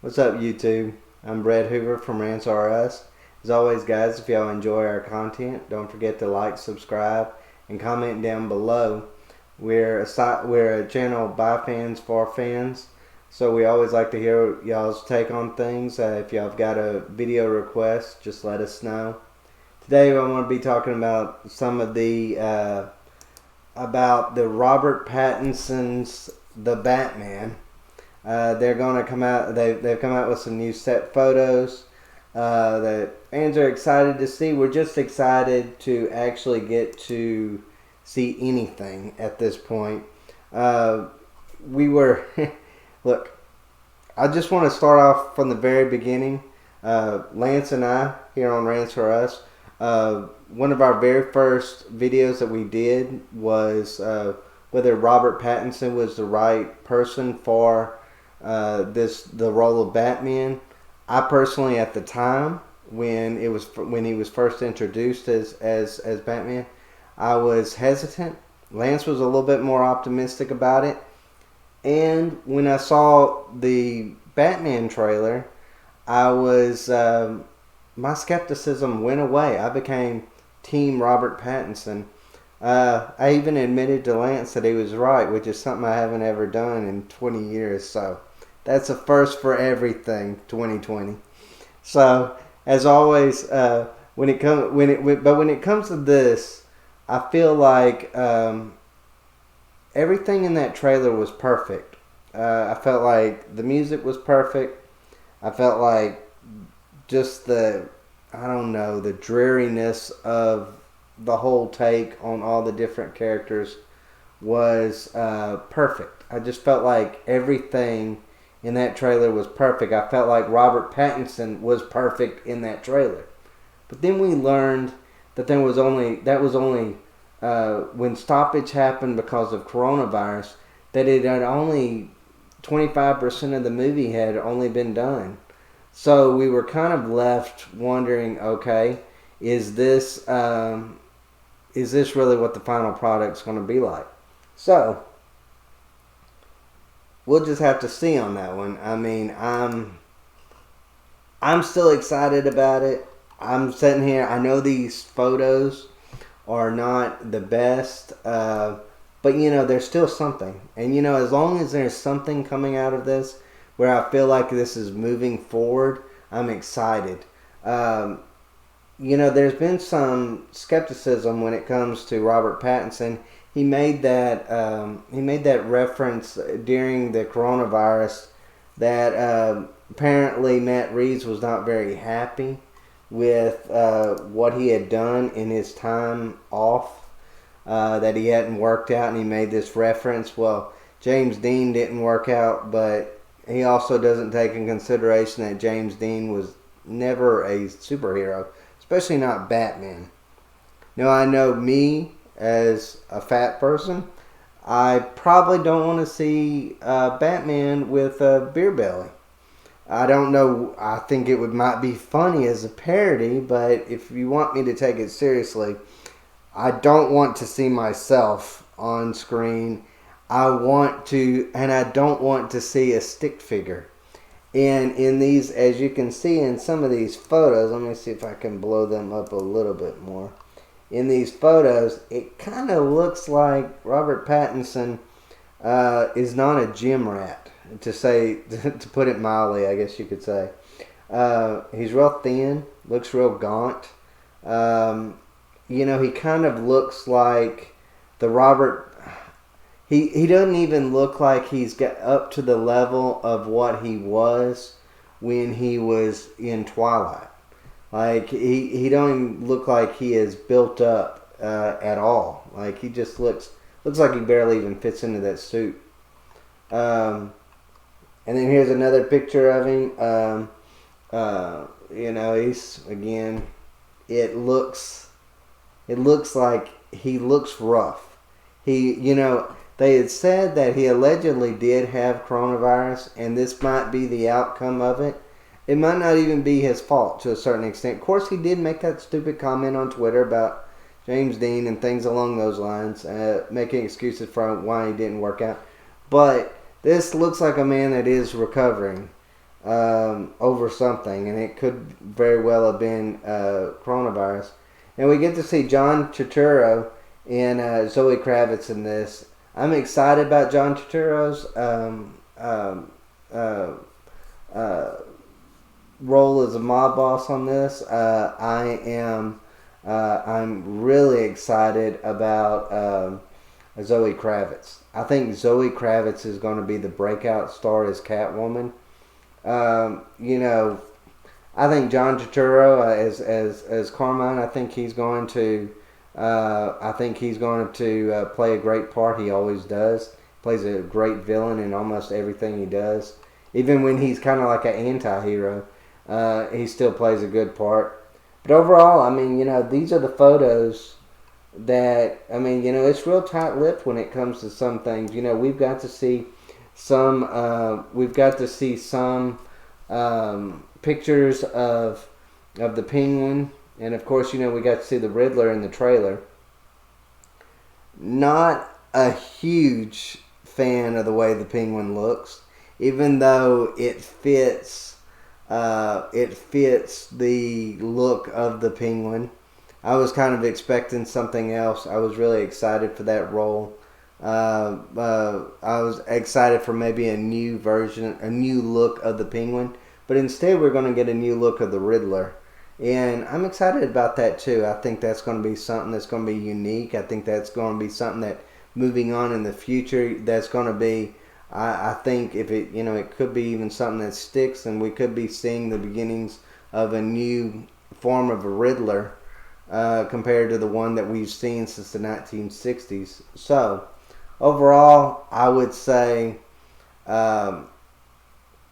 What's up, YouTube? I'm Brett Hoover from Rants. As always, guys, if y'all enjoy our content, don't forget to like, subscribe, and comment down below. We're a channel by fans for fans, so we always like to hear y'all's take on things. If y'all have got a video request, just let us know. Today, I want to be talking about some of the about the Robert Pattinson's The Batman. They're going to come out. They've come out with some new set photos that fans are excited to see. We're just excited to actually get to see anything at this point. We were look. I just want to start off from the very beginning. Lance and I here on Rants for Us. One of our very first videos that we did was whether Robert Pattinson was the right person for the role of Batman. I personally, at the time when he was first introduced as Batman, I was hesitant. Lance was a little bit more optimistic about it, and when I saw the Batman trailer, I was my skepticism went away. I became Team Robert Pattinson. I even admitted to Lance that he was right, which is something I haven't ever done in 20 years. So that's a first for everything, 2020. So as always, when it comes to this, I feel like everything in that trailer was perfect. I felt like the music was perfect. I felt like just the dreariness of the whole take on all the different characters was perfect. I just felt like everything in that trailer was perfect. I felt like Robert Pattinson was perfect in that trailer. But then we learned that that was only when stoppage happened because of coronavirus, that it had only 25% of the movie had only been done. So we were kind of left wondering, okay, is this really what the final product's going to be like? So we'll just have to see on that one. I mean, I'm still excited about it. I'm sitting here. I know these photos are not the best, but there's still something. And as long as there's something coming out of this where I feel like this is moving forward, I'm excited. There's been some skepticism when it comes to Robert Pattinson. He made that reference during the coronavirus that apparently Matt Reeves was not very happy with what he had done in his time off, that he hadn't worked out, and he made this reference. Well, James Dean didn't work out, but he also doesn't take in consideration that James Dean was never a superhero, especially not Batman. Now, I know me as a fat person, I probably don't want to see Batman with a beer belly. I don't know. I think it might be funny as a parody, but if you want me to take it seriously, I don't want to see myself on screen. I don't want to see a stick figure. And in these, as you can see in some of these photos, let me see if I can blow them up a little bit more. In these photos, it kind of looks like Robert Pattinson is not a gym rat, to put it mildly, I guess you could say. He's real thin, looks real gaunt. He kind of looks like the Robert. He doesn't even look like he's got up to the level of what he was when he was in Twilight. Like, he don't even look like he is built up at all. Like, he just looks like he barely even fits into that suit. And then here's another picture of him. He's, again, it looks like he looks rough. They had said that he allegedly did have coronavirus, and this might be the outcome of it. It might not even be his fault to a certain extent. Of course, he did make that stupid comment on Twitter about James Dean and things along those lines, making excuses for why he didn't work out. But this looks like a man that is recovering. over something, and it could very well have been coronavirus. And we get to see John Turturro and Zoe Kravitz in this. I'm excited about John Turturro's role as a mob boss on this. I'm really excited about Zoe Kravitz. I think Zoe Kravitz is going to be the breakout star as Catwoman. You know, I think John Turturro as Carmine. I think he's going to. Play a great part. He always does. Plays a great villain in almost everything he does. Even when he's kind of like an anti-hero, he still plays a good part. But overall, I mean, you know, these are the photos that, I mean, you know, it's real tight-lipped when it comes to some things. You know, we've got to see some pictures of the Penguin, and of course, you know, we got to see the Riddler in the trailer. Not a huge fan of the way the Penguin looks, even though it fits the look of the Penguin. I was kind of expecting something else. I was really excited for that role. I was excited for maybe a new version, a new look of the Penguin, but instead we're going to get a new look of the Riddler. And I'm excited about that too. I think that's going to be something that's going to be unique. I think that's going to be something that, moving on in the future, that's going to be, I think if it, you know, it could be even something that sticks, and we could be seeing the beginnings of a new form of a Riddler compared to the one that we've seen since the 1960s. So, overall, I would say I'm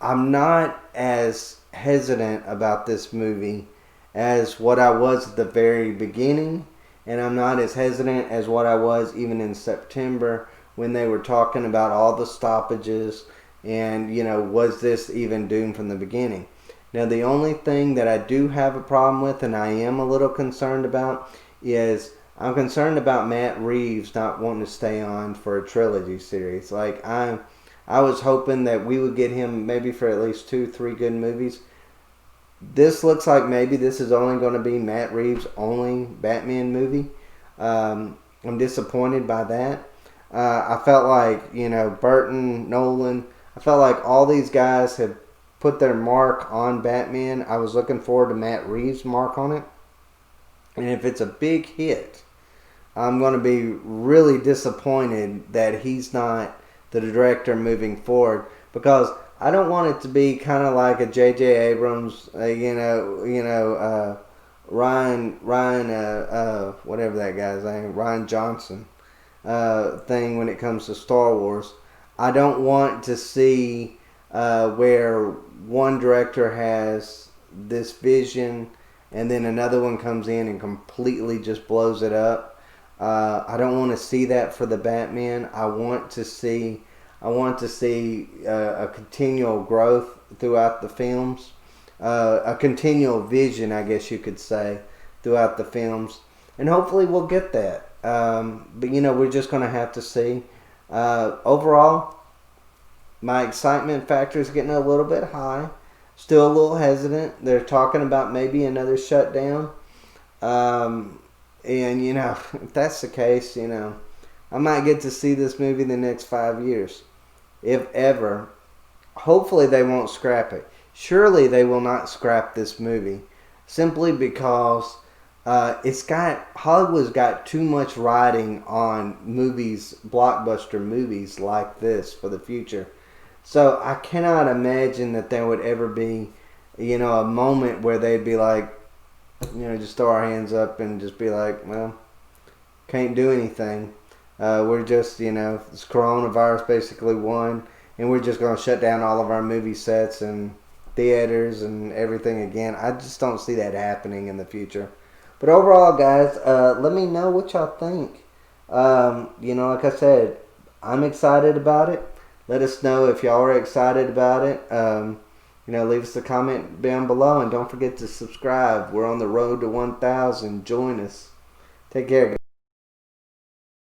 not as hesitant about this movie as what I was at the very beginning, and I'm not as hesitant as what I was even in September when they were talking about all the stoppages and, you know, was this even doomed from the beginning. Now, the only thing that I do have a problem with, and I am a little concerned about, is I'm concerned about Matt Reeves not wanting to stay on for a trilogy series. Like, I was hoping that we would get him maybe for at least 2-3 good movies. This looks like maybe this is only going to be Matt Reeves' only Batman movie. I'm disappointed by that. I felt like, you know, Burton, Nolan, I felt like all these guys have put their mark on Batman. I was looking forward to Matt Reeves' mark on it. And if it's a big hit, I'm going to be really disappointed that he's not the director moving forward, because I don't want it to be kind of like a J.J. Abrams, Ryan, whatever that guy's name, Ryan Johnson thing when it comes to Star Wars. I don't want to see where one director has this vision and then another one comes in and completely just blows it up. I don't want to see that for the Batman. I want to see a continual growth throughout the films, a continual vision, I guess you could say, throughout the films, and hopefully we'll get that. But you know, we're just going to have to see. Overall, my excitement factor is getting a little bit high. Still a little hesitant. They're talking about maybe another shutdown. And you know, if that's the case, you know, I might get to see this movie the next 5 years. If ever. Hopefully they won't scrap it. Surely they will not scrap this movie, simply because Hollywood's got too much riding on movies, blockbuster movies like this for the future. So I cannot imagine that there would ever be, you know, a moment where they'd be like, you know, just throw our hands up and just be like, well, can't do anything. We're just, you know, this coronavirus basically won, and we're just going to shut down all of our movie sets and theaters and everything again. I just don't see that happening in the future. But overall, guys, let me know what y'all think. You know, like I said, I'm excited about it. Let us know if y'all are excited about it. You know, leave us a comment down below, and don't forget to subscribe. We're on the road to 1,000. Join us. Take care, guys.